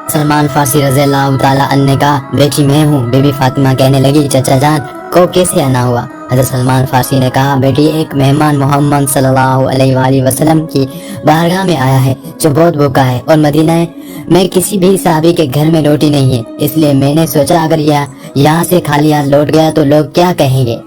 सलमान फारसी रज़ी अल्लाह ताला अन्हु ने कहा, बेटी मैं हूँ। बीबी फातिमा कहने लगी, चचा जान को कैसे आना हुआ? हज़रत सलमान फारसी ने कहा, बेटी एक मेहमान मोहम्मद सल्लल्लाहु अलैहि वसल्लम की बारगाह में आया है जो बहुत भूखा है और मदीना में किसी भी सहाबी के घर में रोटी नहीं है, इसलिए मैंने सोचा अगर यहाँ से खाली हाथ लौट गया तो लोग क्या कहेंगे,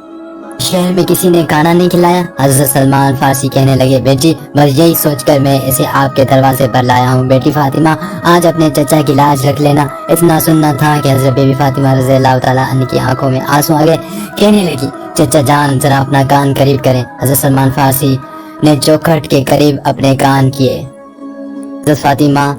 शहर में किसी ने खाना नहीं खिलाया। हज़रत सलमान फारसी कहने लगे, बेटी बस यही सोचकर मैं इसे आपके दरवाजे पर लाया हूँ। बेटी फातिमा आज अपने चचा की लाज रख लेना। इतना सुनना था कि हज़रत बीबी फातिमा रज़ी अल्लाह ताला अन्हा की आंखों में आंसू आ गए। कहने लगी, चचा जान जरा अपना कान करीब करें। हज़रत सलमान फारसी ने चौखट के करीब अपने कान किए। हज़रत फातिमा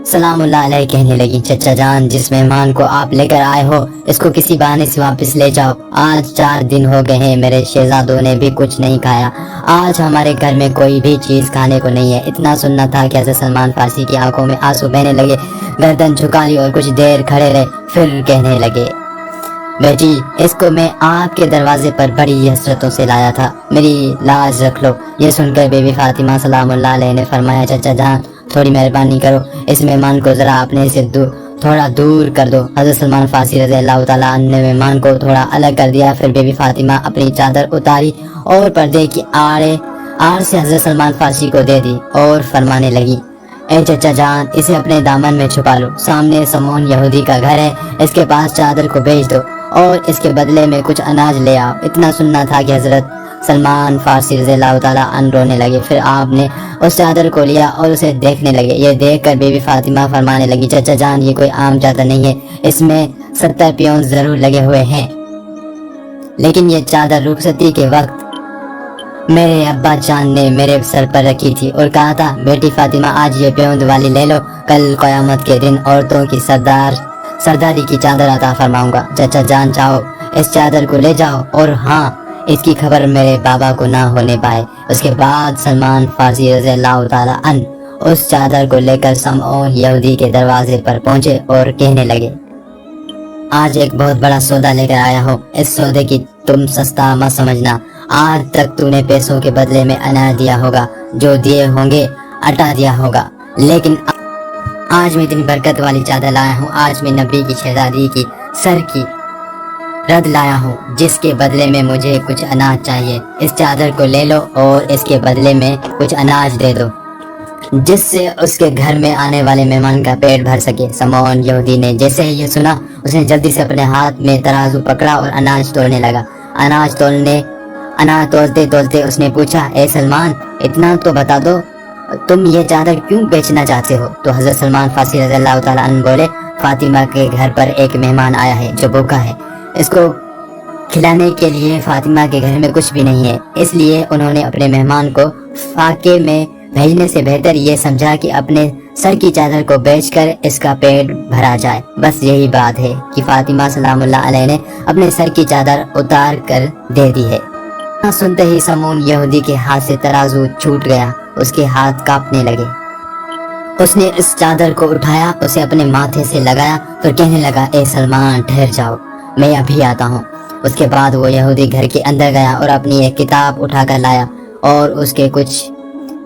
सलामुल्लाह अलैह कहने लगी, चचा जान जिस मेहमान को आप लेकर आए हो इसको किसी बहाने से वापस ले जाओ। आज 4 दिन हो गए हैं मेरे शहजादों ने भी कुछ नहीं खाया। आज हमारे घर में कोई भी चीज खाने को नहीं है। इतना सुनना था कि हज़रत सलमान फारसी की आंखों में आंसू बहने लगे। गर्दन झुका ली और कुछ देर खड़े रहे, फिर कहने लगे, बेटी इसको मैं आपके दरवाजे पर बड़ी हसरतों से लाया था, मेरी लाज रख लो। ये सुनकर बीबी फातिमा सलामुल्लाह अलैह ने फरमाया, चचा जान थोड़ी मेहरबानी करो, इस मेहमान को जरा अपने से थोड़ा दूर कर दो। हज़रत सलमान फारसी रज़ी अल्लाह ताला अन्हु ने मेहमान को थोड़ा अलग कर दिया। फिर बीबी फातिमा अपनी चादर उतारी और पर्दे की आड़ से हज़रत सलमान फारसी को दे दी और फरमाने लगी, ए चचा जान इसे अपने दामन में छुपा लो। सामने समून यहूदी का घर है, इसके पास चादर को बेच दो और इसके बदले में कुछ अनाज ले आओ। इतना सुनना था कि हज़रत सलमान फारसी रज़ी अल्लाह ताला अन्हु रोने लगे। फिर आपने उस चादर को लिया और उसे देखने लगे। ये देखकर बीबी फातिमा फरमाने लगी, चचा जान ये कोई आम चादर नहीं है, इसमें 70 पियोन जरूर लगे हुए हैं, लेकिन ये चादर रुखसती के वक्त मेरे अब्बा जान ने मेरे सर पर रखी थी और कहा था, बेटी फातिमा आज ये पियोन वाली ले लो, कल क़यामत के दिन औरतों की सरदारी की चादर अता फरमाऊंगा। चचा जान चाहो इस चादर को ले जाओ और हाँ इसकी खबर मेरे बाबा को ना होने पाए। उसके बाद सलमान फारसी रज़ी अल्लाह ताला अन्हु उस चादर को लेकर समऊन यहूदी के दरवाजे पर पहुंचे और कहने लगे, आज एक बहुत बड़ा सौदा लेकर आया हो, इस सौदे की तुम सस्ता मत समझना। आज तक तूने पैसों के बदले में अनाज दिया होगा, जो दिए होंगे आटा दिया होगा, लेकिन आज मैं इतनी बरकत वाली चादर लाया हूँ। आज मैं नबी की शहजादी की सर की रद लाया हूँ, जिसके बदले में मुझे कुछ अनाज चाहिए। इस चादर को ले लो और इसके बदले में कुछ अनाज दे दो, जिससे उसके घर में आने वाले मेहमान का पेट भर सके। समऊन यहूदी ने जैसे ही ये सुना, उसने जल्दी से अपने हाथ में तराजू पकड़ा और अनाज तोलने लगा। अनाज तोलते तोलते उसने पूछा, ए सलमान इतना तो बता दो, तुम ये चादर क्यों बेचना चाहते हो? तो हज़रत सलमान फारसी रज़ी अल्लाह ताला अन्हु बोले, फातिमा के घर पर एक मेहमान आया है जो भूखा है, इसको खिलाने के लिए फातिमा के घर में कुछ भी नहीं है, इसलिए उन्होंने अपने मेहमान को फाके में भेजने से बेहतर ये समझा कि अपने सर की चादर को बेचकर इसका पेट भरा जाए। बस यही बात है कि फातिमा सलामुल्लाह अलैह ने अपने सर की चादर उतार कर दे दी है। सुनते ही समून यहूदी के हाथ से तराजू छूट गया, उसके हाथ कांपने लगे। उसने इस चादर को उठाया, उसे अपने माथे से लगाया, फिर कहने लगा, ए सलमान ठहर जाओ, मैं अभी आता हूँ। उसके बाद वो यहूदी घर के अंदर गया और अपनी एक किताब उठाकर लाया और उसके कुछ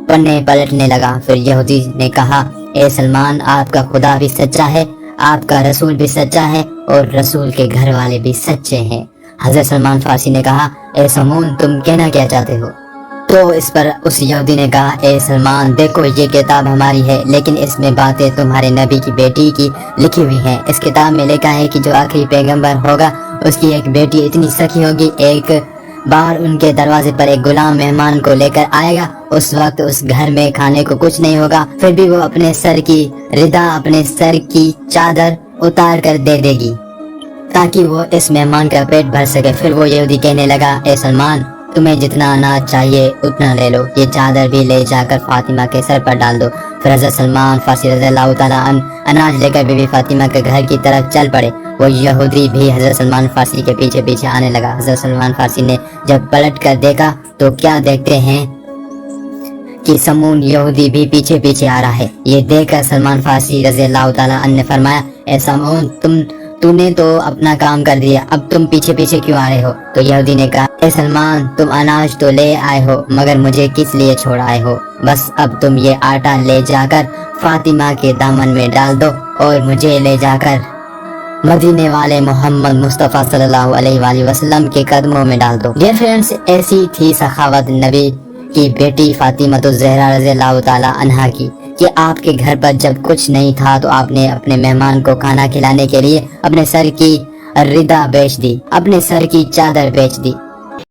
पन्ने पलटने लगा। फिर यहूदी ने कहा, ए सलमान आपका खुदा भी सच्चा है, आपका रसूल भी सच्चा है और रसूल के घर वाले भी सच्चे हैं। हज़रत सलमान फारसी ने कहा, ए समून तुम कहना क्या चाहते हो? तो इस पर उस यहूदी ने कहा, ए सलमान देखो ये किताब हमारी है, लेकिन इसमें बातें तुम्हारे नबी की बेटी की लिखी हुई हैं। इस किताब में लिखा है कि जो आखिरी पैगंबर होगा उसकी एक बेटी इतनी सखी होगी, एक बार उनके दरवाजे पर एक गुलाम मेहमान को लेकर आएगा, उस वक्त उस घर में खाने को कुछ नहीं होगा, फिर भी वो अपने सर की रिदा, अपने सर की चादर उतार कर दे देगी ताकि वो इस मेहमान का पेट भर सके। फिर वो यहूदी कहने लगा, ए सलमान तुम्हें जितना अनाज चाहिए उतना ले लो, ये चादर भी ले जाकर फातिमा के सर पर डाल दो। फिर हज़रत सलमान फारसी रज़ी अल्लाह ताला अन्हु अनाज लेकर बीबी फातिमा के घर की तरफ चल पड़े। वो यहूदी भी हज़रत सलमान फारसी के पीछे पीछे आने लगा। हज़रत सलमान फारसी ने जब पलट कर देखा तो क्या देखते हैं कि समून यहूदी भी पीछे पीछे आ रहा है। ये देखकर सलमान फारसी रज़ी अल्लाह ताला अन्हु ने फरमाया, ए समून तूने तो अपना काम कर दिया, अब तुम पीछे पीछे क्यों आ रहे हो? तो यहूदी ने कहा, ए सलमान, तुम अनाज तो ले आए हो, मगर मुझे किस लिए छोड़ आए हो? बस अब तुम ये आटा ले जाकर फातिमा के दामन में डाल दो और मुझे ले जाकर मदीने वाले मोहम्मद मुस्तफ़ा सल्लल्लाहु अलैहि वसल्लम के कदमों में डाल दो। डियर फ्रेंड्स, ऐसी थी सखावत नबी की बेटी फातिमा ज़हरा रज़ियल्लाहु ताला अन्हा की, कि आपके घर पर जब कुछ नहीं था तो आपने अपने मेहमान को खाना खिलाने के लिए अपने सर की रिदा बेच दी, अपने सर की चादर बेच दी।